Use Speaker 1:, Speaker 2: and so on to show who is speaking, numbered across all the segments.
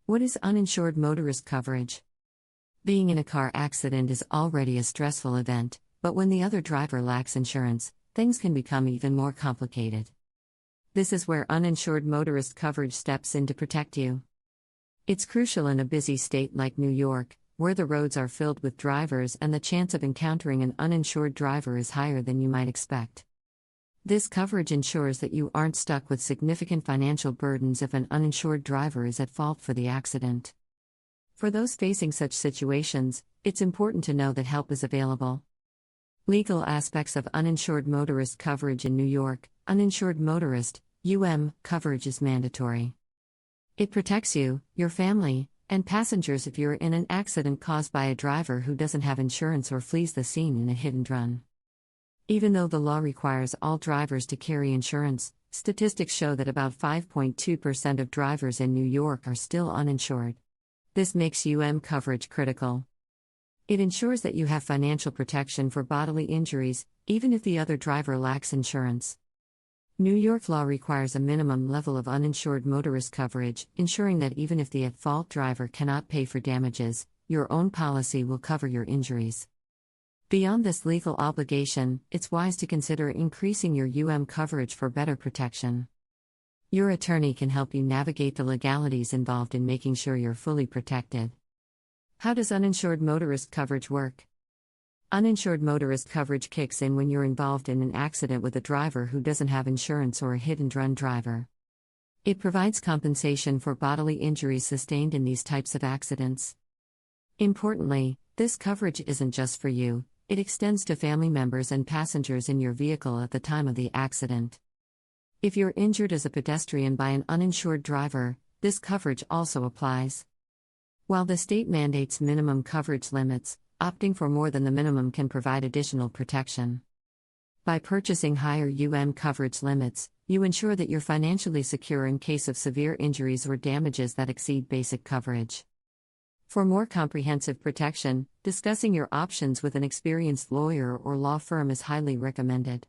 Speaker 1: What is uninsured motorist coverage? Being in a car accident is already a stressful event, but when the other driver lacks insurance, things can become even more complicated. This is where uninsured motorist coverage steps in to protect you. It's crucial in a busy state like New York, where the roads are filled with drivers and the chance of encountering an uninsured driver is higher than you might expect. This coverage ensures that you aren't stuck with significant financial burdens if an uninsured driver is at fault for the accident. For those facing such situations, it's important to know that help is available. Legal aspects of uninsured motorist coverage in New York. Uninsured motorist coverage is mandatory. It protects you, your family, and passengers if you're in an accident caused by a driver who doesn't have insurance or flees the scene in a hit and run. Even though the law requires all drivers to carry insurance, statistics show that about 5.2% of drivers in New York are still uninsured. This makes coverage critical. It ensures that you have financial protection for bodily injuries, even if the other driver lacks insurance. New York law requires a minimum level of uninsured motorist coverage, ensuring that even if the at-fault driver cannot pay for damages, your own policy will cover your injuries. Beyond this legal obligation, it's wise to consider increasing your coverage for better protection. Your attorney can help you navigate the legalities involved in making sure you're fully protected. How does uninsured motorist coverage work? Uninsured motorist coverage kicks in when you're involved in an accident with a driver who doesn't have insurance or a hit-and-run driver. It provides compensation for bodily injuries sustained in these types of accidents. Importantly, this coverage isn't just for you, it extends to family members and passengers in your vehicle at the time of the accident. If you're injured as a pedestrian by an uninsured driver, this coverage also applies. While the state mandates minimum coverage limits, opting for more than the minimum can provide additional protection. By purchasing higher coverage limits, you ensure that you're financially secure in case of severe injuries or damages that exceed basic coverage. For more comprehensive protection, discussing your options with an experienced lawyer or law firm is highly recommended.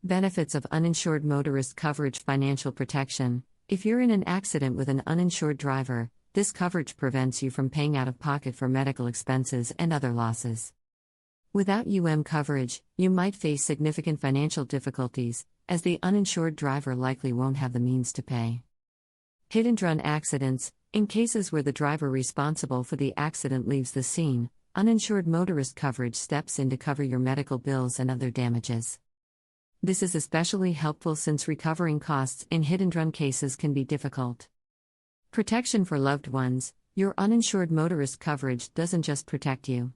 Speaker 1: Benefits of uninsured motorist coverage. Financial protection. If you're in an accident with an uninsured driver, this coverage prevents you from paying out of pocket for medical expenses and other losses. Without coverage, you might face significant financial difficulties, as the uninsured driver likely won't have the means to pay. Hit-and-run accidents. In cases where the driver responsible for the accident leaves the scene, uninsured motorist coverage steps in to cover your medical bills and other damages. This is especially helpful since recovering costs in hit-and-run cases can be difficult. Protection for loved ones. Your uninsured motorist coverage doesn't just protect you.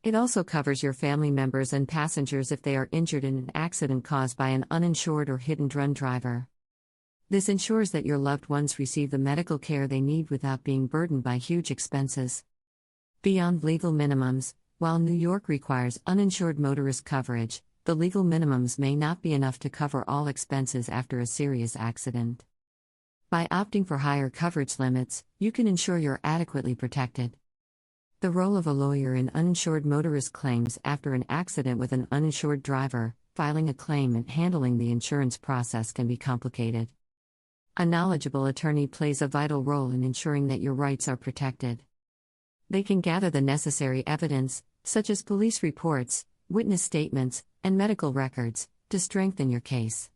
Speaker 1: It also covers your family members and passengers if they are injured in an accident caused by an uninsured or hit-and-run driver. This ensures that your loved ones receive the medical care they need without being burdened by huge expenses. Beyond legal minimums, while New York requires uninsured motorist coverage, the legal minimums may not be enough to cover all expenses after a serious accident. By opting for higher coverage limits, you can ensure you're adequately protected. The role of a lawyer in uninsured motorist claims. After an accident with an uninsured driver, filing a claim and handling the insurance process can be complicated. A knowledgeable attorney plays a vital role in ensuring that your rights are protected. They can gather the necessary evidence, such as police reports, witness statements, and medical records, to strengthen your case.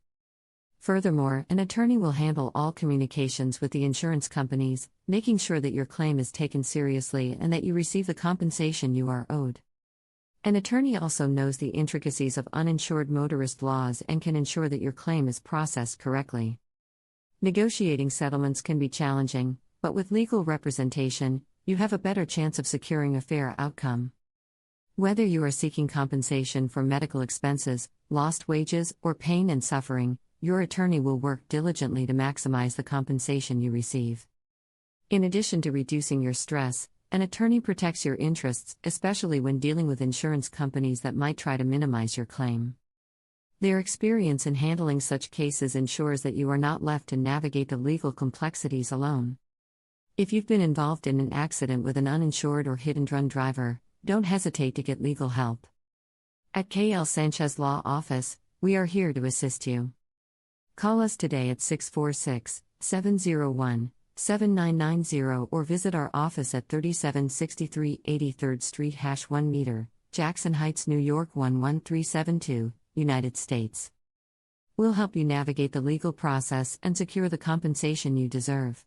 Speaker 1: Furthermore, an attorney will handle all communications with the insurance companies, making sure that your claim is taken seriously and that you receive the compensation you are owed. An attorney also knows the intricacies of uninsured motorist laws and can ensure that your claim is processed correctly. Negotiating settlements can be challenging, but with legal representation, you have a better chance of securing a fair outcome. Whether you are seeking compensation for medical expenses, lost wages, or pain and suffering, your attorney will work diligently to maximize the compensation you receive. In addition to reducing your stress, an attorney protects your interests, especially when dealing with insurance companies that might try to minimize your claim. Their experience in handling such cases ensures that you are not left to navigate the legal complexities alone. If you've been involved in an accident with an uninsured or hit-and-run driver, don't hesitate to get legal help. At L Sanchez Law Office, we are here to assist you. Call us today at 646-701-6988 7990 or visit our office at 3763 83rd Street #1 meter, Jackson Heights, New York 11372, United States. We'll help you navigate the legal process and secure the compensation you deserve.